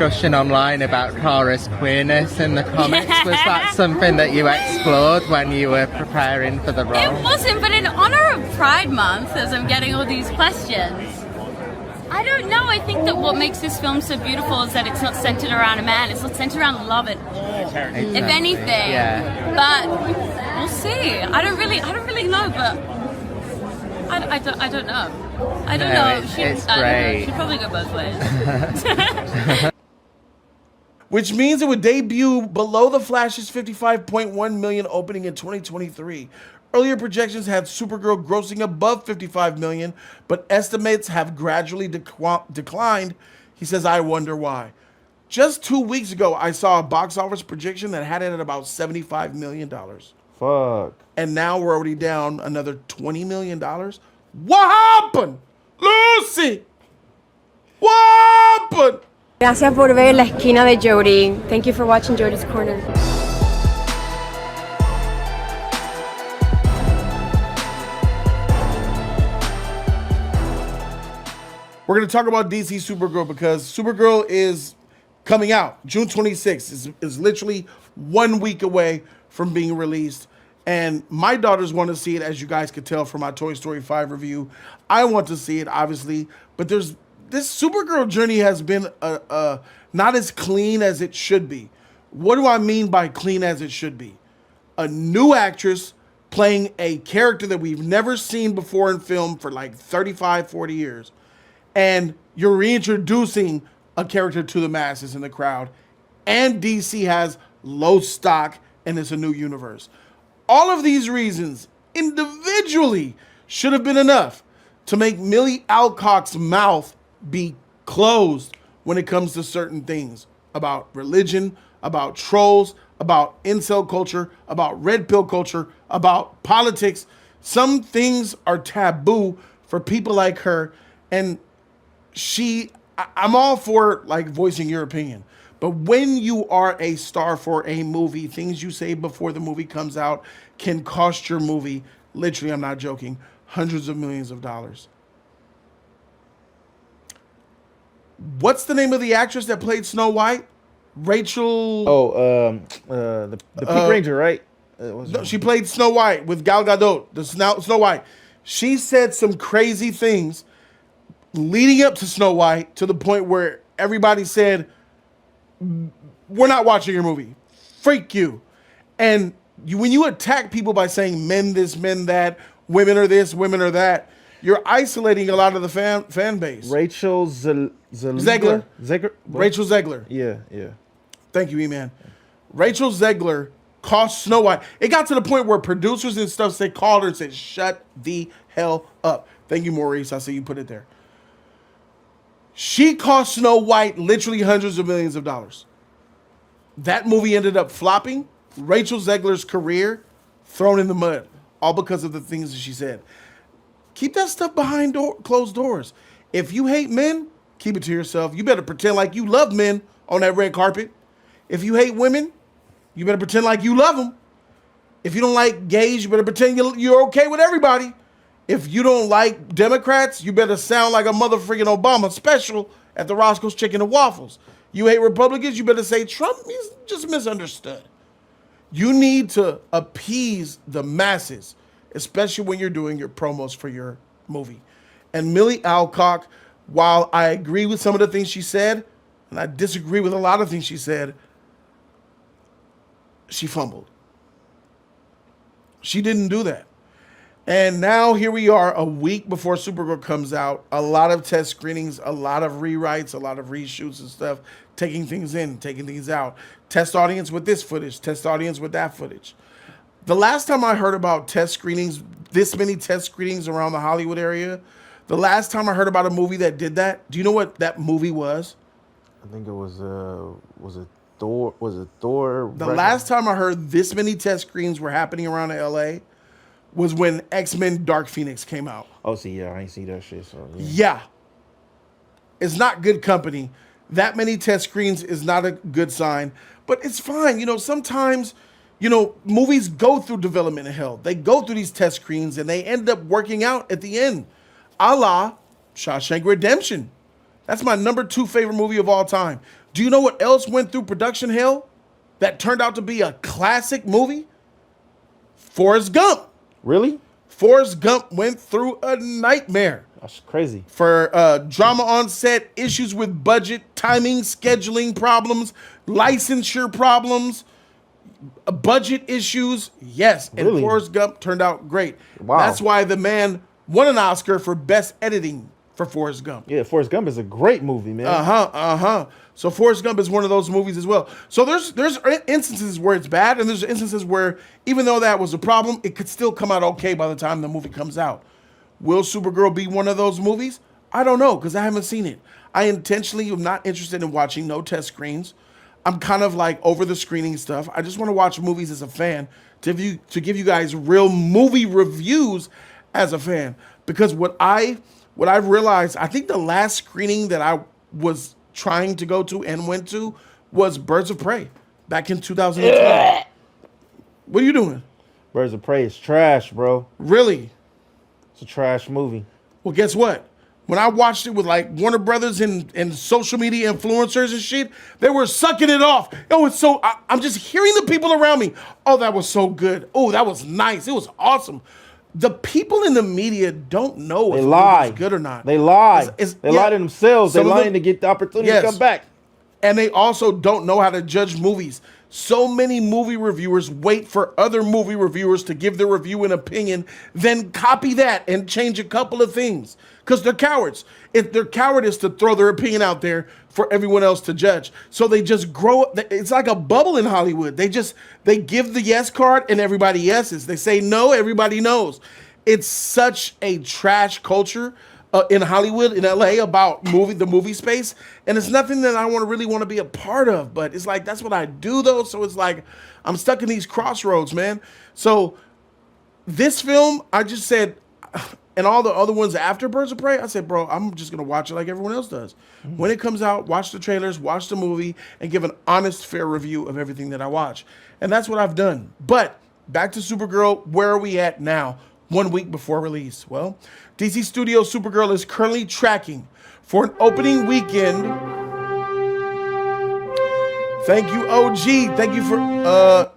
discussion online about Kara's queerness in the comics. Was that something that you explored when you were preparing for the role? It wasn't, but in honor of Pride Month, as I'm getting all these questions, I don't know. I think that what makes this film so beautiful is that it's not centered around a man. It's not centered around love at all. Exactly. If anything. Yeah. But we'll see. I don't really know, but I don't know. I don't know. It's great. She'd probably go both ways. Which means it would debut below The Flash's $55.1 million opening in 2023. Earlier projections had Supergirl grossing above $55 million, but estimates have gradually declined. He says, I wonder why. Just 2 weeks ago, I saw a box office projection that had it at about $75 million. Fuck. And now we're already down another $20 million. What happened? Lucy! What happened? Gracias por ver La Esquina de Jody. Thank you for watching Jody's Corner. We're going to talk about DC Supergirl because Supergirl is coming out. June 26th is literally 1 week away from being released. And my daughters want to see it, as you guys could tell from my Toy Story 5 review. I want to see it, obviously. But this Supergirl journey has been not as clean as it should be. What do I mean by clean as it should be? A new actress playing a character that we've never seen before in film for like 35, 40 years. And you're reintroducing a character to the masses in the crowd. And DC has low stock and it's a new universe. All of these reasons individually should have been enough to make Millie Alcock's mouth be closed when it comes to certain things about religion, about trolls, about incel culture, about red pill culture, about politics. Some things are taboo for people like her, and I'm all for like voicing your opinion. But when you are a star for a movie, things you say before the movie comes out can cost your movie, literally, I'm not joking, hundreds of millions of dollars. What's the name of the actress that played Snow White? Rachel. The Pink Ranger, right? No, she played Snow White with Gal Gadot, the Snow White. She said some crazy things leading up to Snow White to the point where everybody said, we're not watching your movie. Freak you. And when you attack people by saying men this, men that, women are this, women are that, you're isolating a lot of the fan base. Rachel Zegler. Rachel Zegler. Yeah. Thank you, E-Man. Rachel Zegler cost Snow White. It got to the point where producers and stuff called her and said, shut the hell up. Thank you, Maurice. I see you put it there. She cost Snow White literally hundreds of millions of dollars. That movie ended up flopping. Rachel Zegler's career thrown in the mud, all because of the things that she said. Keep that stuff behind closed doors. If you hate men, keep it to yourself. You better pretend like you love men on that red carpet. If you hate women, you better pretend like you love them. If you don't like gays, you better pretend you're okay with everybody. If you don't like Democrats, you better sound like a motherfucking Obama special at the Roscoe's Chicken and Waffles. You hate Republicans, you better say Trump is just misunderstood. You need to appease the masses, especially when you're doing your promos for your movie. And Millie Alcock, while I agree with some of the things she said, and I disagree with a lot of things she said, she fumbled. She didn't do that. And now here we are a week before Supergirl comes out. A lot of test screenings, a lot of rewrites, a lot of reshoots and stuff, taking things in, taking things out. Test audience with this footage, test audience with that footage. The last time I heard about test screenings, this many test screenings around the Hollywood area, the last time I heard about a movie that did that, do you know what that movie was? I think it was it Thor? Was it Thor? The last time I heard this many test screens were happening around LA was when X-Men Dark Phoenix came out. Oh, see, yeah, I ain't see that shit. So yeah. It's not good company. That many test screens is not a good sign, but it's fine. You know, sometimes, movies go through development hell. They go through these test screens and they end up working out at the end. A la Shawshank Redemption. That's my number 2 favorite movie of all time. Do you know what else went through production hell that turned out to be a classic movie? Forrest Gump. Really? Forrest Gump went through a nightmare. That's crazy. For drama on set, issues with budget, timing, scheduling problems, licensure problems, budget issues. Yes, and Really? Forrest Gump turned out great. Wow. That's why the man won an Oscar for best editing for Forrest Gump. Yeah, Forrest Gump is a great movie, man. So Forrest Gump is one of those movies as well. So there's instances where it's bad, and there's instances where even though that was a problem, it could still come out okay by the time the movie comes out. Will Supergirl be one of those movies? I don't know, because I haven't seen it. I intentionally am not interested in watching no test screens. I'm kind of like over the screening stuff. I just want to watch movies as a fan to give you guys real movie reviews as a fan. Because what I've realized, I think the last screening that I was trying to go to and went to was Birds of Prey back in 2012. What are you doing? Birds of Prey is trash, bro. Really? It's a trash movie. Well, guess what? When I watched it with like Warner Brothers and social media influencers and shit, they were sucking it off. Oh, it's so, I'm just hearing the people around me. Oh, that was so good. Oh, that was nice. It was awesome. The people in the media don't know if it's good or not. They lie. They lie to themselves. They're lying to get the opportunity to come back. And they also don't know how to judge movies. So many movie reviewers wait for other movie reviewers to give their review and opinion, then copy that and change a couple of things. Because they're cowards. Their cowardice to throw their opinion out there for everyone else to judge. So they just grow up. It's like a bubble in Hollywood. They give the yes card and everybody yeses. They say no, everybody knows. It's such a trash culture in Hollywood, in LA, about the movie space. And it's nothing that I really want to be a part of. But it's like, that's what I do though. So it's like, I'm stuck in these crossroads, man. So this film, I just said, and all the other ones after Birds of Prey, I said, bro, I'm just going to watch it like everyone else does. When it comes out, watch the trailers, watch the movie, and give an honest, fair review of everything that I watch. And that's what I've done. But back to Supergirl, where are we at now, 1 week before release? Well, DC Studios' Supergirl is currently tracking for an opening weekend. Thank you, OG. Thank you for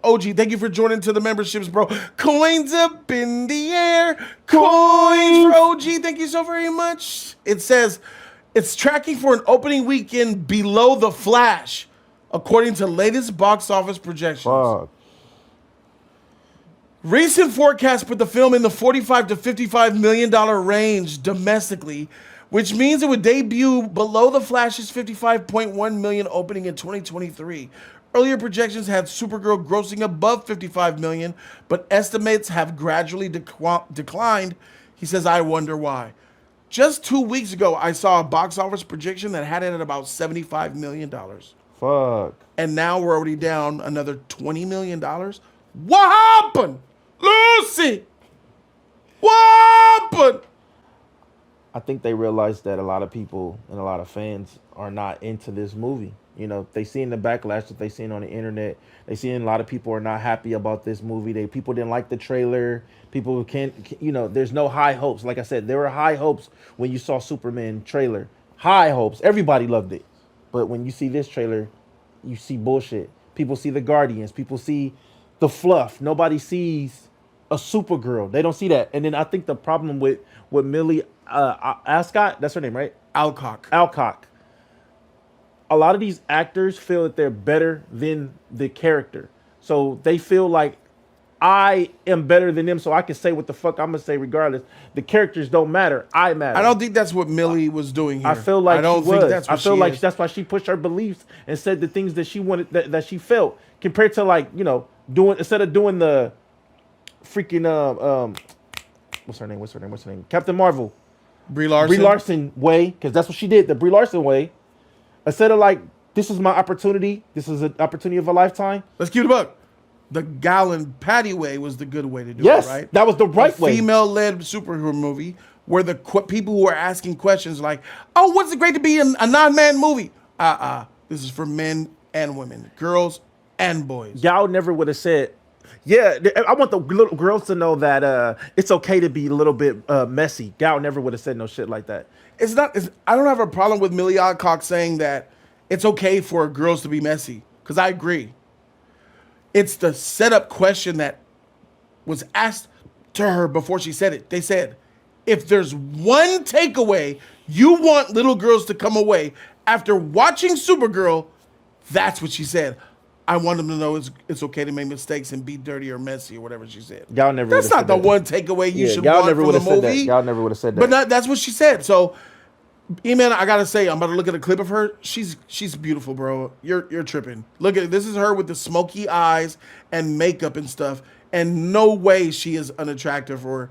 OG. Thank you for joining to the memberships, bro. Coins up in the air. Coins for OG. Thank you so very much. It says it's tracking for an opening weekend below The Flash, according to latest box office projections. Fuck. Recent forecasts put the film in the $45 to $55 million range domestically, which means it would debut below The Flash's $55.1 million opening in 2023. Earlier projections had Supergirl grossing above $55 million, but estimates have gradually declined. He says, I wonder why. Just 2 weeks ago, I saw a box office projection that had it at about $75 million. Fuck. And now we're already down another $20 million. What happened? Lucy! What happened? I think they realized that a lot of people and a lot of fans are not into this movie. You know, they seen the backlash that they seen on the internet. They seen a lot of people are not happy about this movie. People didn't like the trailer. People can't, you know, there's no high hopes. Like I said, there were high hopes when you saw Superman trailer. High hopes. Everybody loved it. But when you see this trailer, you see bullshit. People see the Guardians. People see the fluff. Nobody sees a Supergirl. They don't see that. And then I think the problem with Millie Ascott, that's her name, right? Alcock. A lot of these actors feel that they're better than the character. So they feel like I am better than them, so I can say what the fuck I'm going to say regardless. The characters don't matter. I matter. I don't think that's what Millie was doing here. I feel like I don't think that's what I feel she like is. that's why she pushed her beliefs and said the things that she wanted, that she felt, compared to, like, you know, instead of doing the freaking what's her name? Captain Marvel. Brie Larson way, because that's what she did, the Brie Larson way. Instead of like, this is my opportunity, this is an opportunity of a lifetime. Let's keep it a buck. The Gallon Patty way was the good way to do yes, it, right? That was the right way. Female-led superhero movie where the people who are asking questions like, oh, what's it great to be in a non-man movie? This is for men and women, girls and boys. Gal never would have said, Yeah, I want the little girls to know that it's okay to be a little bit messy. Gal never would have said no shit like that. It's not. I don't have a problem with Millie Alcock saying that it's okay for girls to be messy, because I agree. It's the setup question that was asked to her before she said it. They said, if there's one takeaway you want little girls to come away after watching Supergirl, that's what she said. I want them to know it's okay to make mistakes and be dirty or messy or whatever she said. Y'all never. That's not the one takeaway you should want from the movie. Y'all never would have said that. But that's what she said. So, E-Man, I gotta say, I'm about to look at a clip of her. She's beautiful, bro. You're tripping. Look at this is her with the smoky eyes and makeup and stuff. And no way she is unattractive or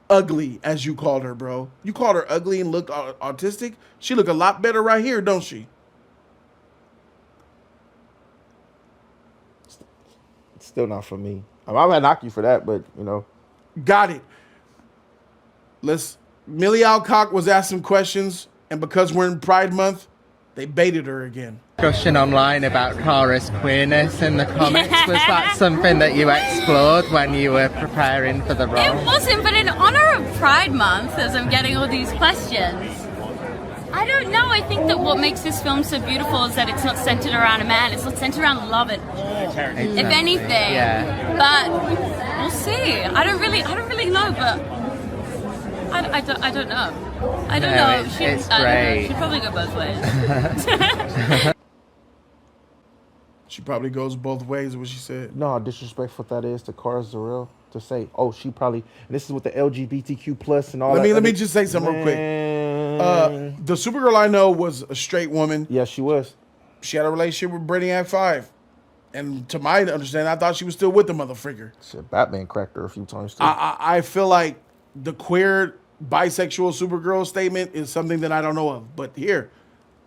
ugly, as you called her, bro. You called her ugly and look autistic. She look a lot better right here, don't she? Still not for me. I'm gonna knock you for that, but you know. Got it. Millie Alcock was asked some questions, and because we're in Pride Month, they baited her again. Discussion online about Kara's queerness in the comics. Was that something that you explored when you were preparing for the role? It wasn't, but in honor of Pride Month, as I'm getting all these questions, I don't know. I think that what makes this film so beautiful is that it's not centered around a man. It's not centered around love at all. If anything. Yeah. But we'll see. I don't really know, but I don't know. I don't know. It's I don't know. great. She'd probably go both ways. She probably goes both ways, what she said. No, how disrespectful that is to Cara Zor-El to say, oh, she probably, and this is with the LGBTQ plus and all that. Let me just say something real quick. The Supergirl I know was a straight woman. Yeah, she was. She had a relationship with Brainiac 5. And to my understanding, I thought she was still with the motherfucker. Shit, Batman cracked her a few times too. I feel like the queer bisexual Supergirl statement is something that I don't know of. But here,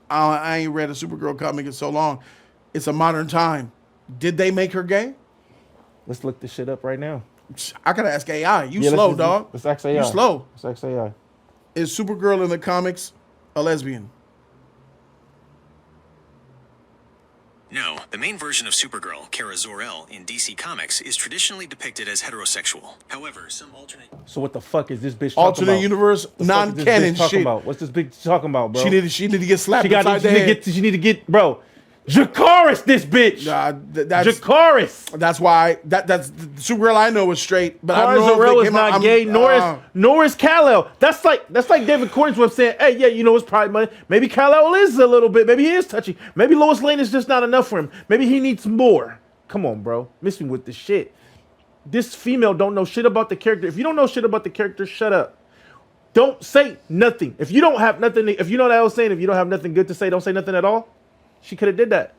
I ain't read a Supergirl comic in so long. It's a modern time. Did they make her gay? Let's look this shit up right now. I gotta ask AI. You slow, dog. Let's ask AI. You slow. Let's ask AI. Is Supergirl in the comics a lesbian? No, the main version of Supergirl, Kara Zor-El, in DC Comics is traditionally depicted as heterosexual. However, some alternate... So what the fuck is this bitch talking Alternate about? universe, non-canon shit. What's this bitch talking about, bro? She need to get slapped upside the head. She need to get, bro. Jakaris, this bitch. Jakaris. That's why that's the Supergirl I know is straight, but Kara Zor-El is not gay. Nor is Kal-El. That's like David Cornsworth saying, "Hey, yeah, you know it's Pride Month. Maybe Kal-El is a little bit. Maybe he is touchy. Maybe Lois Lane is just not enough for him. Maybe he needs more." Come on, bro. Miss me with this shit. This female don't know shit about the character. If you don't know shit about the character, shut up. Don't say nothing. If you don't have nothing, if you know what I was saying, if you don't have nothing good to say, don't say nothing at all. She could have did that,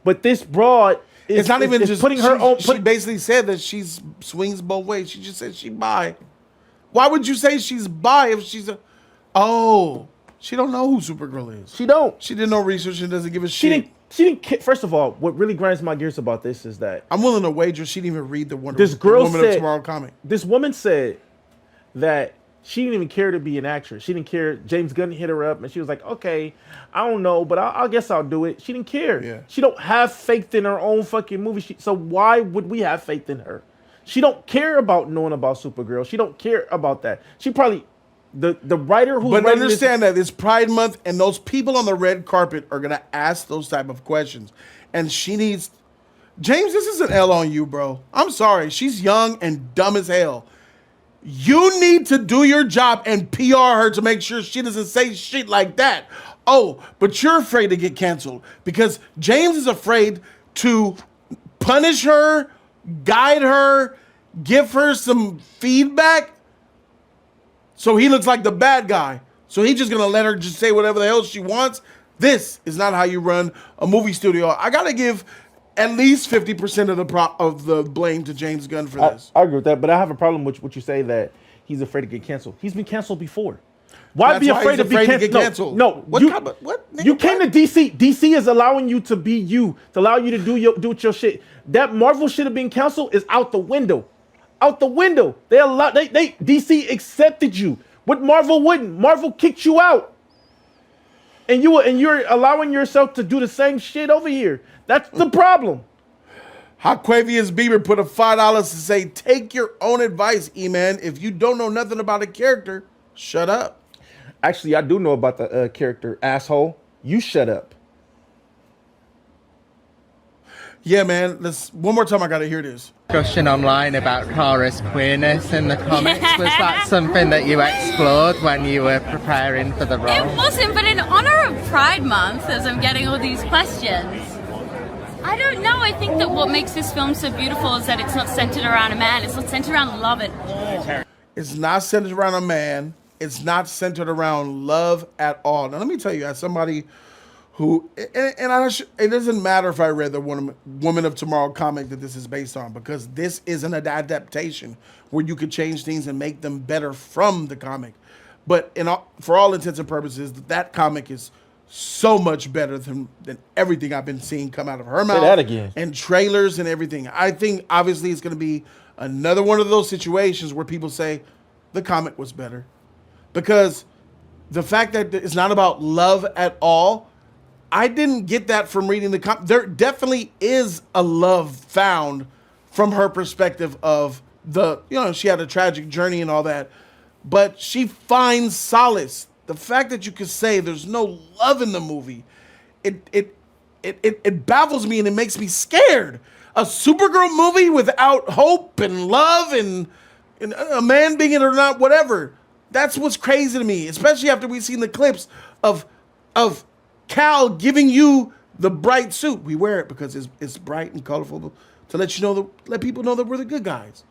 but this broad it's not even just putting her own. She basically said that she swings both ways. She just said she bi. Why would you say she's bi if she's a? Oh, she don't know who Supergirl is. She don't. She did no research and doesn't give a shit. She didn't. First of all, what really grinds my gears about this is that I'm willing to wager she didn't even read the Woman of Tomorrow comic. This woman said that she didn't even care to be an actress. She didn't care. James Gunn hit her up, and she was like, "Okay, I don't know, but I guess I'll do it." She didn't care. Yeah. She don't have faith in her own fucking movie. So why would we have faith in her? She don't care about knowing about Supergirl. She don't care about that. She probably the writer who's. But understand that it's Pride Month, and those people on the red carpet are gonna ask those type of questions, and she needs. James, this is an L on you, bro. I'm sorry. She's young and dumb as hell. You need to do your job and PR her to make sure she doesn't say shit like that. Oh, but you're afraid to get canceled because James is afraid to punish her, guide her, give her some feedback. So he looks like the bad guy. So he's just going to let her just say whatever the hell she wants. This is not how you run a movie studio. I got to give at least 50% of the blame to James Gunn for this. I agree with that, but I have a problem with what you say that he's afraid to get canceled. He's been canceled before. Why be afraid to be canceled? No. What? You came to DC. DC is allowing you to be you, to allow you to do your shit. That Marvel shit of being canceled is out the window. Out the window. They DC accepted you. What Marvel wouldn't. Marvel kicked you out. And you're allowing yourself to do the same shit over here. That's the problem. Haquavius Bieber put a $5 to say, take your own advice, E-Man. If you don't know nothing about a character, shut up. Actually, I do know about the character, asshole. You shut up. Yeah, man. One more time, I gotta hear this. Discussion online about Kara's queerness in the comics. Was that something that you explored when you were preparing for the role? It wasn't, but in honor of Pride Month, as I'm getting all these questions, I don't know. I think that what makes this film so beautiful is that it's not centered around a man. It's not centered around love at all. It's not centered around a man. It's not centered around love at all. Now, let me tell you, as somebody who, it doesn't matter if I read the Woman of Tomorrow comic that this is based on, because this is an adaptation where you could change things and make them better from the comic. But for all intents and purposes, that comic is so much better than everything I've been seeing come out of her mouth. Say that again. And trailers and everything. I think obviously it's going to be another one of those situations where people say the comic was better, because the fact that it's not about love at all, I didn't get that from reading the comic. There definitely is a love found from her perspective of she had a tragic journey and all that, but she finds solace. The fact that you could say there's no love in the movie, it baffles me and it makes me scared. A Supergirl movie without hope and love and a man being it or not, whatever. That's what's crazy to me, especially after we've seen the clips of Cal giving you the bright suit. We wear it because it's bright and colorful to let people know that we're the good guys.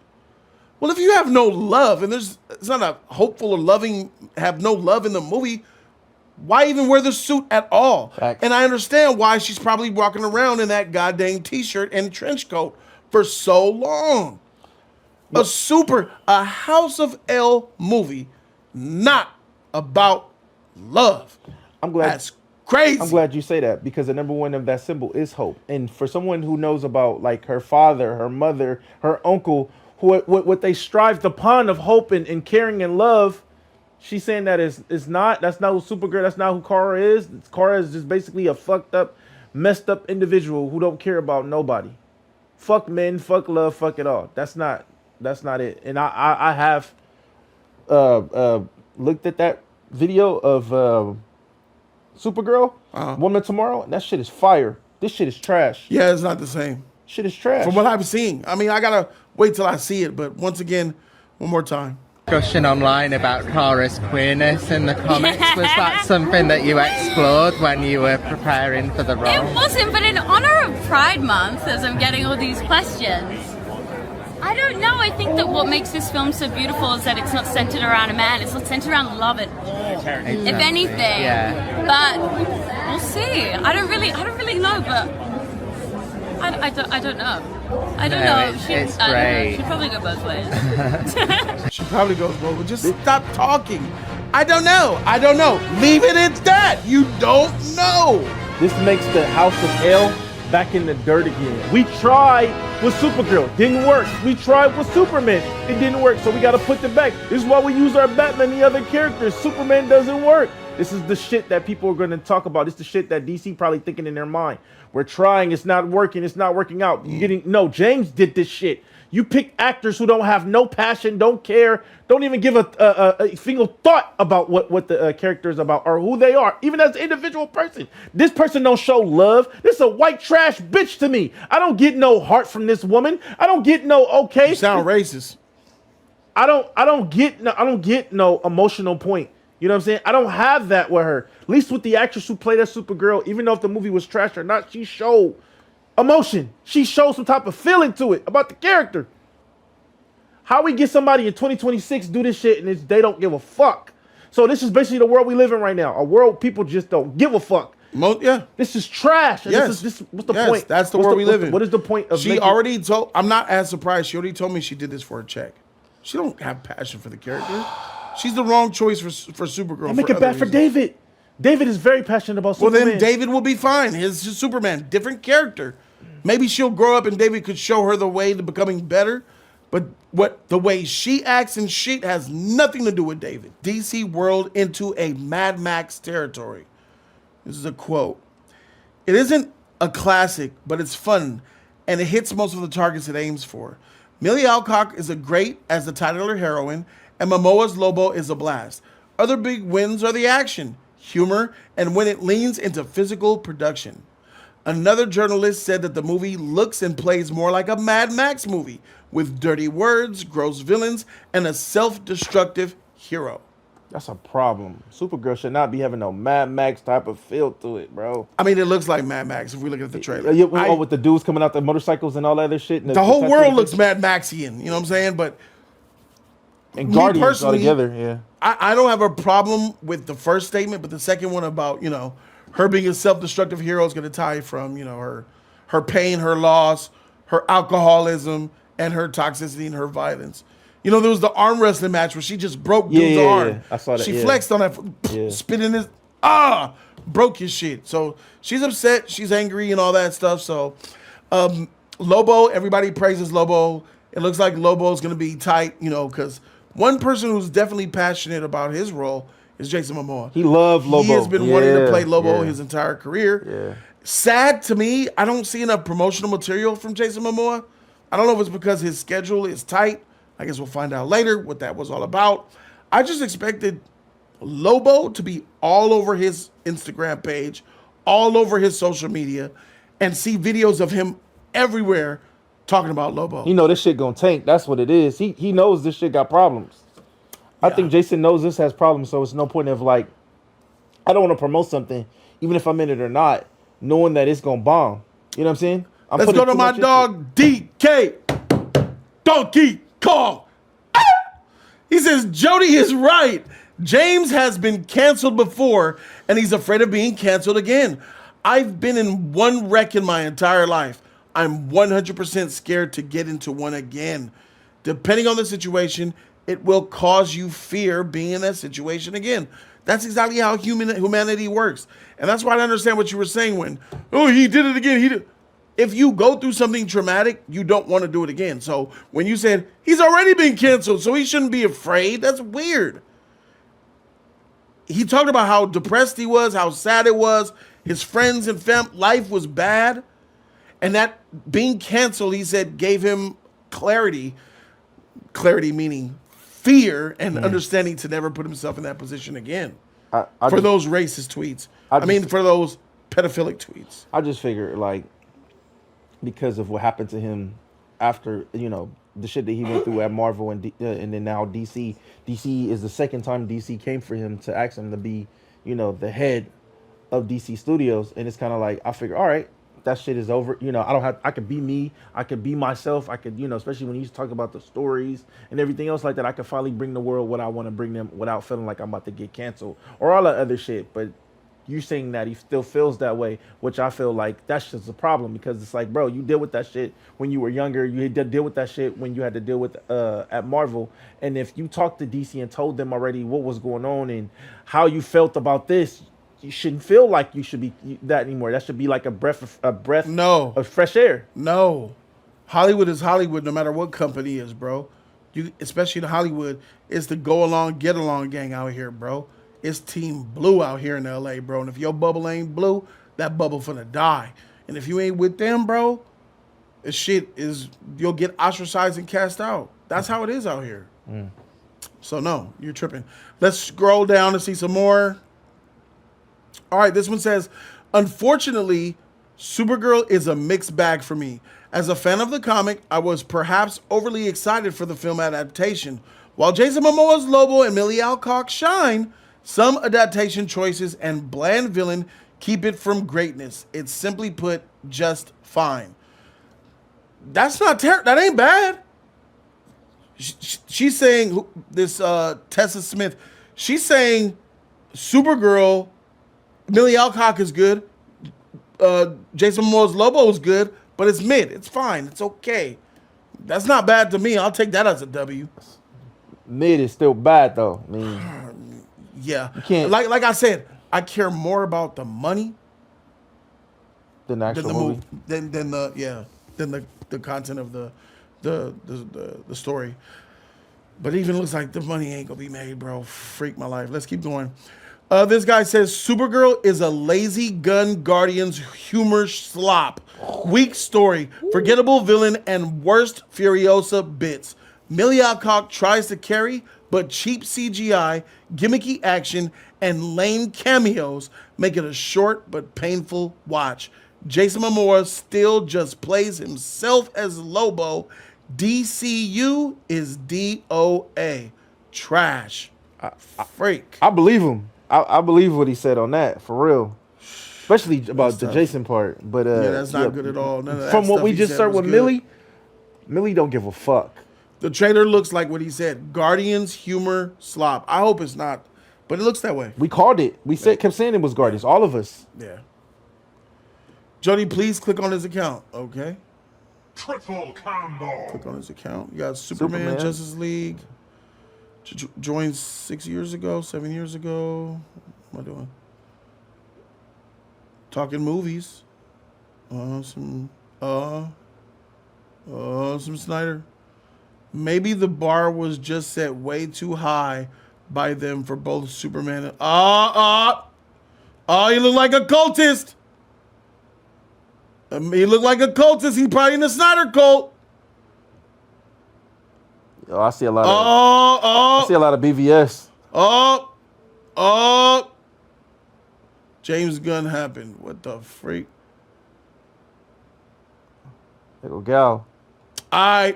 Well, if you have no love and it's not a hopeful or have no love in the movie, why even wear the suit at all? Facts. And I understand why she's probably walking around in that goddamn t-shirt and trench coat for so long. A House of L movie, not about love. I'm glad. That's crazy. I'm glad you say that, because the number one of that symbol is hope. And for someone who knows about like her father, her mother, her uncle, what they strived upon of hope and caring and love, she's saying that that's not who Supergirl, that's not who Kara is. Kara is just basically a fucked up, messed up individual who don't care about nobody. Fuck men, fuck love, fuck it all. That's not it. And I have looked at that video of Supergirl, Woman of Tomorrow, and that shit is fire. This shit is trash. Yeah, it's not the same. Shit is trash. From what I've seen. I mean, I gotta wait till I see it, but once again, one more time. Discussion online about Kara's queerness in the comics. Was that something that you explored when you were preparing for the role? It wasn't, but in honor of Pride Month, as I'm getting all these questions, I don't know. I think that what makes this film so beautiful is that it's not centered around a man. It's not centered around love at all. Exactly. If anything. Yeah. But we'll see. I don't really know, but I don't know. I don't know. It's great. She'd probably go both ways. She probably goes, well, just stop talking. I don't know. Leave it at that. You don't know. This makes the House of L back in the dirt again. We tried with Supergirl, didn't work. We tried with Superman, it didn't work. So we got to put them back. This is why we use our Batman and the other characters. Superman doesn't work. This is the shit that people are going to talk about. It's the shit that DC probably thinking in their mind. We're trying, it's not working out. No, James did this shit. You pick actors who don't have no passion, don't care, don't even give a single thought about what the character is about or who they are, even as an individual person. This person don't show love. This is a white trash bitch to me. I don't get no heart from this woman. I don't get no okay. You sound racist. I don't get no emotional point. You know what I'm saying? I don't have that with her. At least with the actress who played as Supergirl, even though if the movie was trash or not, she showed emotion. She showed some type of feeling to it about the character. How we get somebody in 2026 do this shit and they don't give a fuck? So this is basically the world we live in right now. A world people just don't give a fuck. Yeah. This is trash. Yes. What's the point? That's the world we live in. What is the point of She already told, I'm not as surprised. She already told me she did this for a check. She don't have passion for the character. She's the wrong choice for Supergirl. I make it bad for David. David is very passionate about Superman. Well, then David will be fine. His Superman, different character. Maybe she'll grow up and David could show her the way to becoming better. But the way she acts and shit has nothing to do with David. DC World into a Mad Max territory. This is a quote. It isn't a classic, but it's fun. and it hits most of the targets it aims for. Millie Alcock is a great as the titular heroine, and Momoa's Lobo is a blast. Other big wins are the action, humor, and when it leans into physical production. Another journalist said that the movie looks and plays more like a Mad Max movie, with dirty words, gross villains, and a self-destructive hero. That's a problem. Supergirl should not be having no Mad Max type of feel to it, bro. I mean, it looks like Mad Max if we look at the trailer. With the dudes coming out the motorcycles and all that other shit. The whole world looks Mad Maxian, you know what I'm saying? But and Guardians all together, yeah. I don't have a problem with the first statement, but the second one about, her being a self-destructive hero is going to tie from, her pain, her loss, her alcoholism, and her toxicity and her violence. There was the arm wrestling match where she just broke dude's arm. Yeah. I saw that. She flexed on that, spitting his, broke his shit. So she's upset, she's angry and all that stuff. So Lobo, everybody praises Lobo. It looks like Lobo's going to be tight, because one person who's definitely passionate about his role is Jason Momoa. He loves Lobo. He has been wanting to play Lobo his entire career. Yeah. Sad to me, I don't see enough promotional material from Jason Momoa. I don't know if it's because his schedule is tight. I guess we'll find out later what that was all about. I just expected Lobo to be all over his Instagram page, all over his social media, and see videos of him everywhere talking about Lobo. This shit gonna tank. That's what it is. He knows this shit got problems. I think Jason knows this has problems, so it's no point of I don't want to promote something, even if I'm in it or not, knowing that it's gonna bomb. You know what I'm saying? Let's go to my dog DK. Donkey Kong. He says, Jody is right. James has been canceled before, and he's afraid of being canceled again. I've been in one wreck in my entire life. I'm 100% scared to get into one again. Depending on the situation, it will cause you fear being in that situation again. That's exactly how humanity works. And that's why I understand what you were saying when, he did it again. If you go through something traumatic, you don't want to do it again. So when you said, he's already been canceled, so he shouldn't be afraid, that's weird. He talked about how depressed he was, how sad it was. His friends and life was bad. And that being canceled, he said, gave him clarity. Clarity meaning fear and understanding to never put himself in that position again. For those racist tweets. For those pedophilic tweets. I just figured, because of what happened to him after, the shit that he went through at Marvel and then now DC. DC is the second time DC came for him to ask him to be, the head of DC Studios. And it's kind of I figure, all right, that shit is over. I could be me. I could be myself. I could, especially when he's talking about the stories and everything else like that, I could finally bring the world what I want to bring them without feeling like I'm about to get canceled or all that other shit. But you're saying that he still feels that way, which I feel like that's just a problem because it's bro, you deal with that shit when you were younger. You had to deal with that shit when you had to deal with at Marvel. And if you talked to DC and told them already what was going on and how you felt about this, you shouldn't feel like you should be that anymore. That should be like a breath of fresh air. No. Hollywood is Hollywood no matter what company is, bro. Especially in Hollywood, it's the go along, get along gang out here, bro. It's Team Blue out here in LA, bro. And if your bubble ain't blue, that bubble finna die. And if you ain't with them, bro, this shit is, you'll get ostracized and cast out. That's how it is out here. So no, you're tripping. Let's scroll down to see some more. All right, this one says, unfortunately, Supergirl is a mixed bag for me. As a fan of the comic, I was perhaps overly excited for the film adaptation. While Jason Momoa's Lobo and Millie Alcock shine, some adaptation choices and bland villain keep it from greatness. It's simply put, just fine. That's not terrible. That ain't bad. She's saying, this Tessa Smith, she's saying Supergirl, Millie Alcock is good. Jason Momoa's Lobo is good, but it's mid. It's fine. It's okay. That's not bad to me. I'll take that as a W. Mid is still bad though. Yeah. You can't, like I said, I care more about the money than the actual movie. Than the content of the story. But it even looks like the money ain't gonna be made, bro. Freak my life. Let's keep going. This guy says Supergirl is a lazy gun Guardians humor slop. Weak story, forgettable villain, and worst Furiosa bits. Millie Alcock tries to carry, but cheap CGI, gimmicky action, and lame cameos make it a short but painful watch. Jason Momoa still just plays himself as Lobo. DCU is DOA. Trash. Freak. I believe him. I believe what he said on that, for real. Especially about the tough. Jason part. But Yeah, that's not good at all. None of that from what stuff we he just said heard was with good. Millie don't give a fuck. The trailer looks like what he said. Guardians humor slop. I hope it's not, but it looks that way. We called it. We kept saying it was Guardians. All of us. Yeah. Jody, please click on his account. Okay. Triple combo. Click on his account. You got Superman. Justice League. Joined 6 years ago, 7 years ago. What am I doing? Talking movies. Some Snyder. Maybe the bar was just set way too high by them for both Superman and you look like a cultist. He looked like a cultist. He's probably in the Snyder cult. Oh, I see a lot of. I see a lot of BVS. James Gunn happened. What the freak? Little gal. He's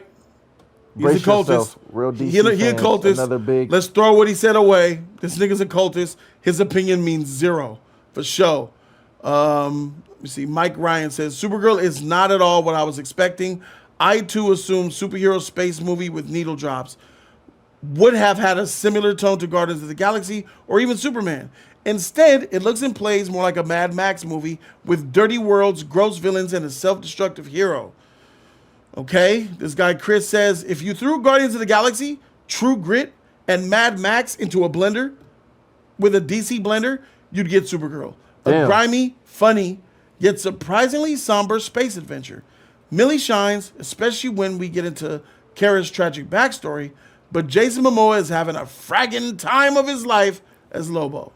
Brace a cultist. yourself. Real DC He a fans. cultist. Another big. Let's throw what he said away. This nigga's a cultist. His opinion means zero for sure. Let me see. Mike Ryan says Supergirl is not at all what I was expecting. I too assumed superhero space movie with needle drops would have had a similar tone to Guardians of the Galaxy or even Superman. Instead, it looks and plays more like a Mad Max movie with dirty worlds, gross villains, and a self-destructive hero. Okay, this guy Chris says, if you threw Guardians of the Galaxy, True Grit, and Mad Max into a blender, with a DC blender, you'd get Supergirl. Damn. A grimy, funny, yet surprisingly somber space adventure. Millie shines, especially when we get into Kara's tragic backstory, but Jason Momoa is having a fragging time of his life as Lobo.